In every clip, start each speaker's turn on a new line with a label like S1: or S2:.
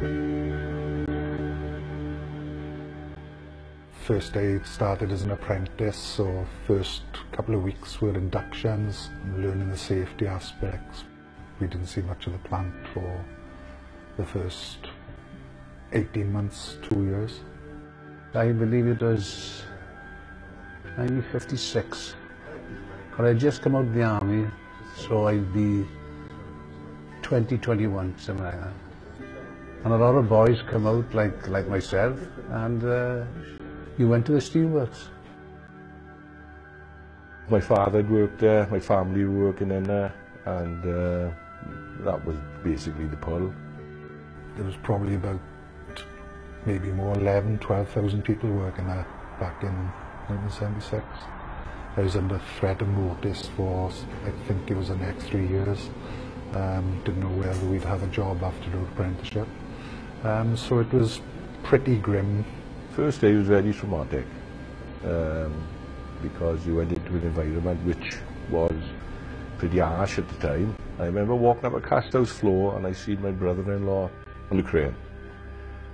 S1: First day started as an apprentice, so first couple of weeks were inductions and learning the safety aspects. We didn't see much of the plant for the first 18 months, 2 years.
S2: I believe it was 1956, but I'd just come out of the army, so I'd be 20, 21, something like that. And a lot of boys come out like myself, and you went to the steelworks.
S3: My father had worked there, my family were working in there, and that was basically the pull.
S1: There was probably about maybe more, 11, 12,000 people working there back in 1976. I was under threat of notice for, I think it was the next 3 years. Didn't know whether we'd have a job after the apprenticeship. So it was pretty grim.
S3: First day was very traumatic because you went into an environment which was pretty harsh at the time. I remember walking up a cast house floor and I seen my brother-in-law on the crane,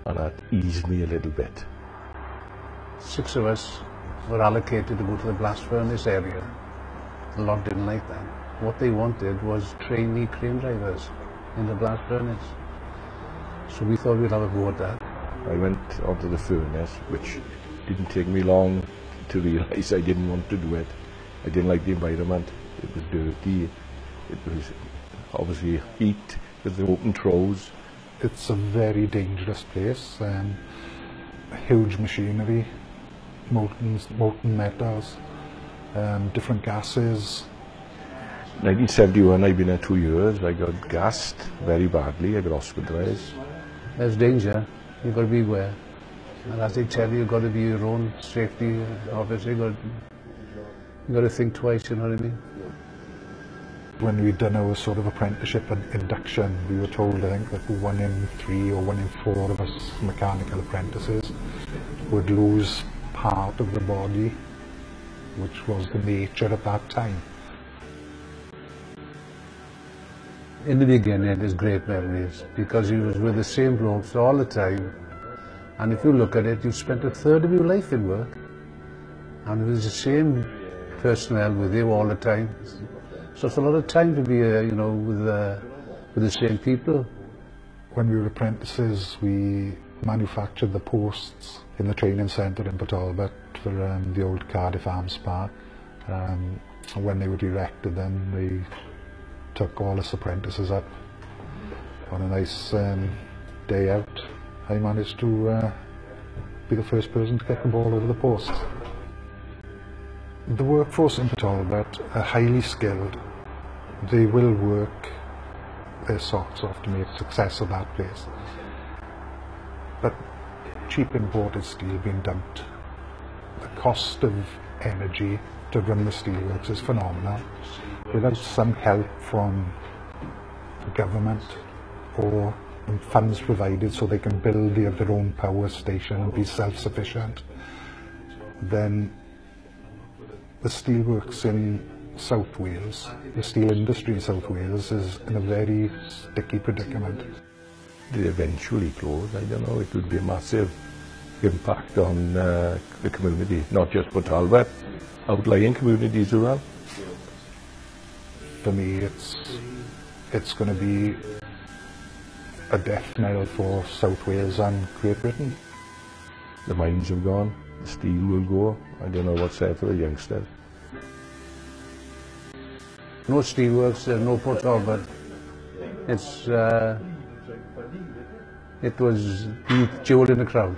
S3: and that eased me a little bit.
S2: 6 of us were allocated to go to the blast furnace area. A lot didn't like that. What they wanted was trainee crane drivers in the blast furnace. So we thought we'd have a go at that.
S3: I went onto the furnace, which didn't take me long to realise I didn't want to do it. I didn't like the environment. It was dirty. It was obviously heat with the open throws.
S1: It's a very dangerous place. Huge machinery, molten metals, different gases.
S3: 1971, I've been there 2 years. I got gassed very badly. I got hospitalised.
S2: There's danger. You've got to beware. And as they tell you, you've got to be your own safety. Obviously, you've got to think twice, you know what I mean?
S1: When we'd done our sort of apprenticeship and induction, we were told, I think, that 1 in 3 or 1 in 4 of us mechanical apprentices would lose part of the body, which was the nature at that time.
S2: In the beginning, it is great memories because you was with the same blokes all the time. And if you look at it, you spent a third of your life in work. And it was the same personnel with you all the time. So it's a lot of time to be, with the same people.
S1: When we were apprentices, we manufactured the posts in the training centre in Port Talbot for the old Cardiff Arms Park. When they were erected, then they took all us apprentices up. On a nice day out, I managed to be the first person to get the ball over the post. The workforce in Port Talbot are highly skilled. They will work their socks off to make a success of that place. But cheap imported steel being dumped, the cost of energy to run the steelworks is phenomenal. Without some help from the government or funds provided so they can build their own power station and be self-sufficient, then the steelworks in South Wales, the steel industry in South Wales is in a very sticky predicament.
S3: They eventually close. I don't know, it would be a massive impact on the community, not just Port Talbot, outlying communities as well.
S1: For me, it's going to be a death knell for South Wales and Great Britain.
S3: The mines have gone, the steel will go. I don't know what's there for the youngsters.
S2: No steelworks, there's no Port Talbot. It was the jewel in the crown.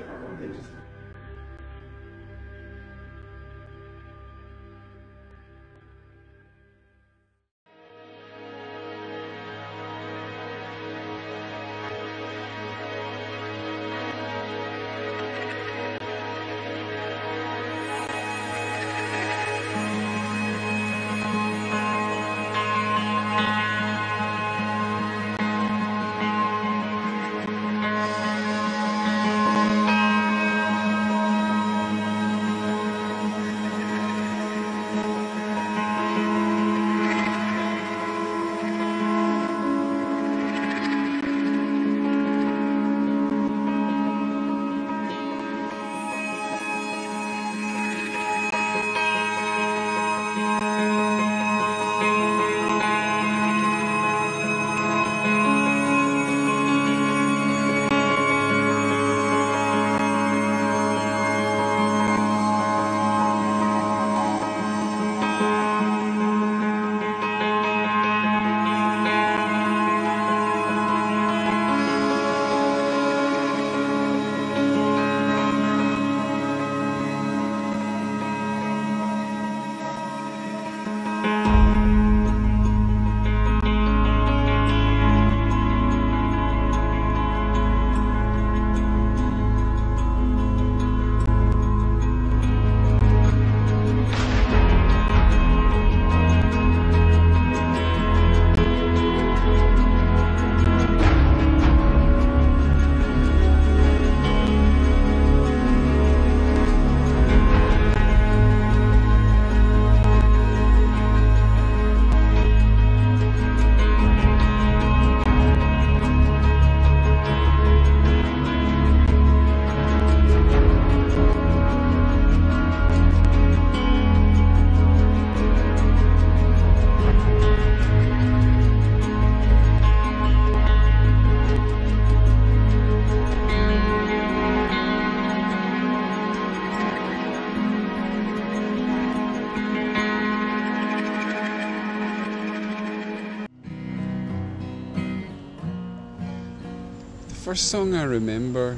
S4: first song I remember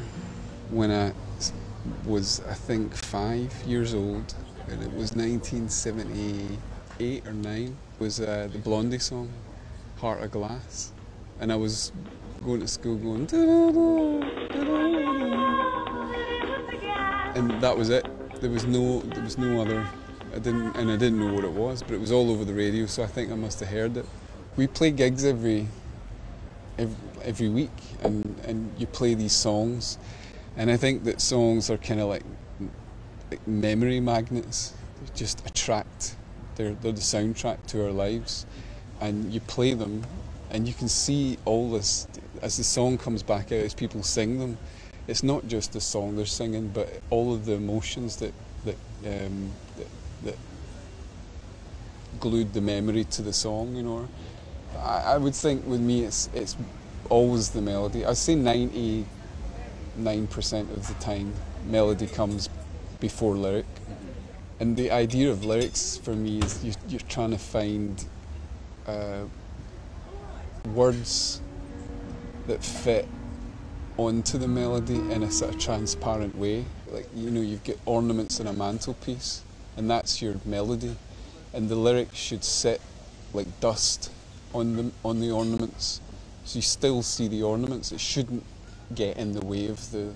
S4: when I was, I think, 5 years old, and it was 1978 or 9, was the Blondie song, Heart of Glass. And I was going to school going, da-da-da, da-da-da. And that was it. There was no other. I didn't know what it was, but it was all over the radio, so I think I must have heard it. We play gigs every week, and you play these songs, and I think that songs are kind of like memory magnets. They just attract. They're the soundtrack to our lives, and you play them, and you can see all this as the song comes back out, as people sing them. It's not just the song they're singing, but all of the emotions that glued the memory to the song, you know. I would think with me it's always the melody. I'd say 99% of the time melody comes before lyric. And the idea of lyrics for me is you're trying to find words that fit onto the melody in a sort of transparent way. Like, you know, you've got ornaments on a mantelpiece, and that's your melody, and the lyrics should sit like dust on the ornaments, so you still see the ornaments. It shouldn't get in the way of the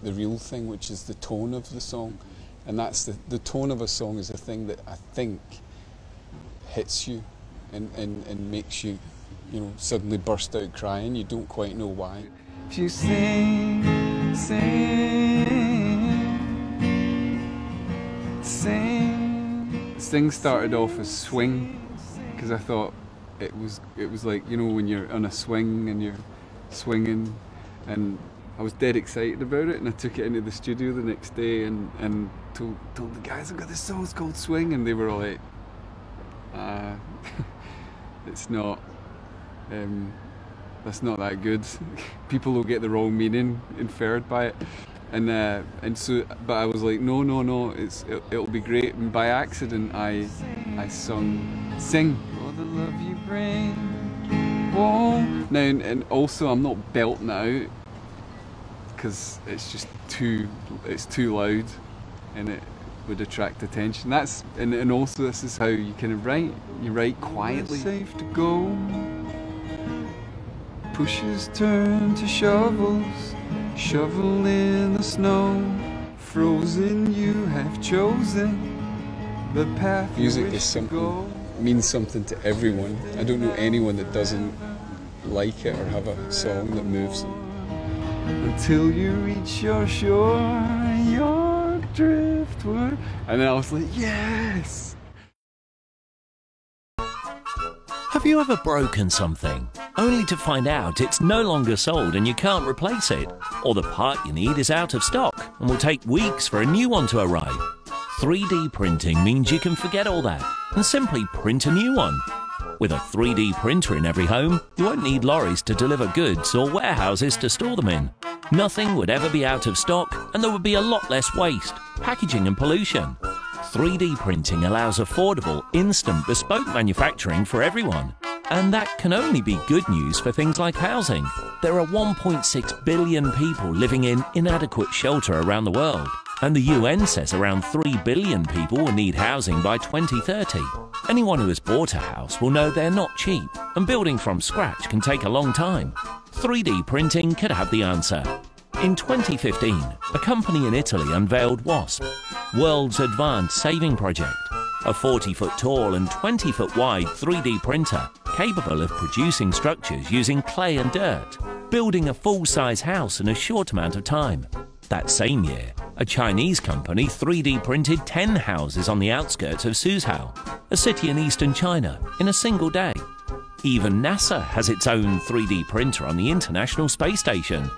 S4: real thing, which is the tone of the song. And that's the tone of a song is the thing that I think hits you and makes you, you know, suddenly burst out crying. You don't quite know why. If you sing, sing, sing. Sing started off as swing, because I thought it was like, you know, when you're on a swing and you're swinging, and I was dead excited about it, and I took it into the studio the next day and told the guys, I've got this song, it's called Swing, and they were all like, it's not, that's not that good. People will get the wrong meaning inferred by it, and so, but I was like, no, it'll be great. And by accident, I sung Sing. Oh, the love you bring. Whoa. Now, and also I'm not belting it out, because it's just too loud, and it would attract attention. And also this is how you kind of write. You write quietly. Safe to go. Pushes turn to shovels, shovel in the snow. Frozen, you have chosen the path. Music is something, means something to everyone. I don't know anyone that doesn't like it or have a song that moves them. Until you reach your shore, your driftwood. And then I was like, yes!
S5: Have you ever broken something, only to find out it's no longer sold and you can't replace it? Or the part you need is out of stock and will take weeks for a new one to arrive? 3D printing means you can forget all that and simply print a new one. With a 3D printer in every home, you won't need lorries to deliver goods or warehouses to store them in. Nothing would ever be out of stock, and there would be a lot less waste, packaging and pollution. 3D printing allows affordable, instant, bespoke manufacturing for everyone. And that can only be good news for things like housing. There are 1.6 billion people living in inadequate shelter around the world, and the UN says around 3 billion people will need housing by 2030. Anyone who has bought a house will know they're not cheap, and building from scratch can take a long time. 3D printing could have the answer. In 2015, a company in Italy unveiled WASP, World's Advanced Saving Project, a 40-foot tall and 20-foot wide 3D printer capable of producing structures using clay and dirt, building a full-size house in a short amount of time. That same year, a Chinese company 3D printed 10 houses on the outskirts of Suzhou, a city in eastern China, in a single day. Even NASA has its own 3D printer on the International Space Station.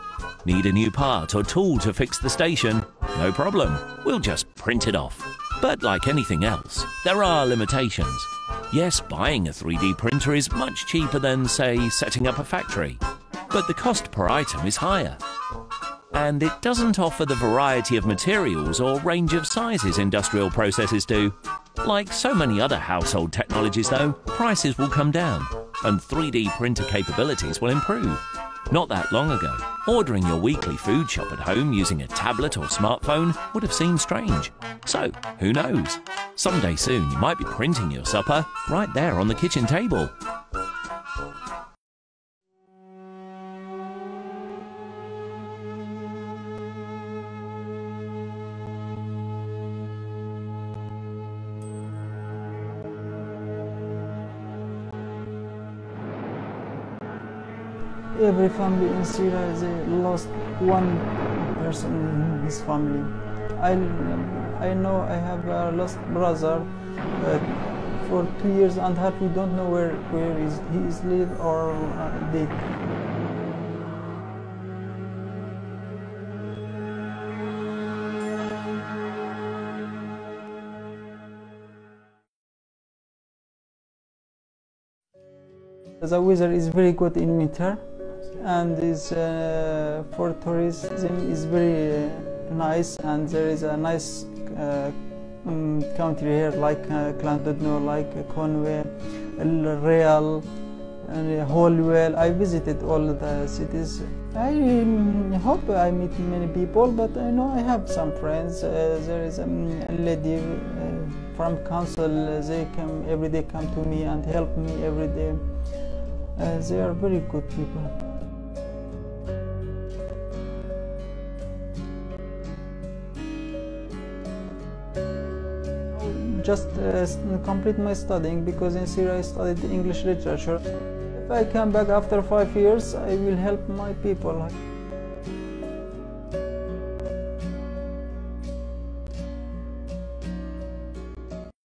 S5: Need a new part or tool to fix the station? No problem, we'll just print it off. But like anything else, there are limitations. Yes, buying a 3D printer is much cheaper than, say, setting up a factory. But the cost per item is higher. And it doesn't offer the variety of materials or range of sizes industrial processes do. Like so many other household technologies though, prices will come down, and 3D printer capabilities will improve. Not that long ago, ordering your weekly food shop at home using a tablet or smartphone would have seemed strange. So, who knows? Someday soon you might be printing your supper right there on the kitchen table.
S6: Every family in Syria has lost one person in his family. I know I have a lost brother for 2 years and a half. We don't know where he is live or dead. The weather is very good in winter, and is for tourism is very nice, and there is a nice country here like Clandudno, like Conway, Real, and Holwell. I visited all the cities. I hope I meet many people, but I know I have some friends. There is a lady from council. They come every day, come to me and help me every day. They are very good people. Just complete my studying, because in Syria I studied English literature. If I come back after 5 years, I will help my people.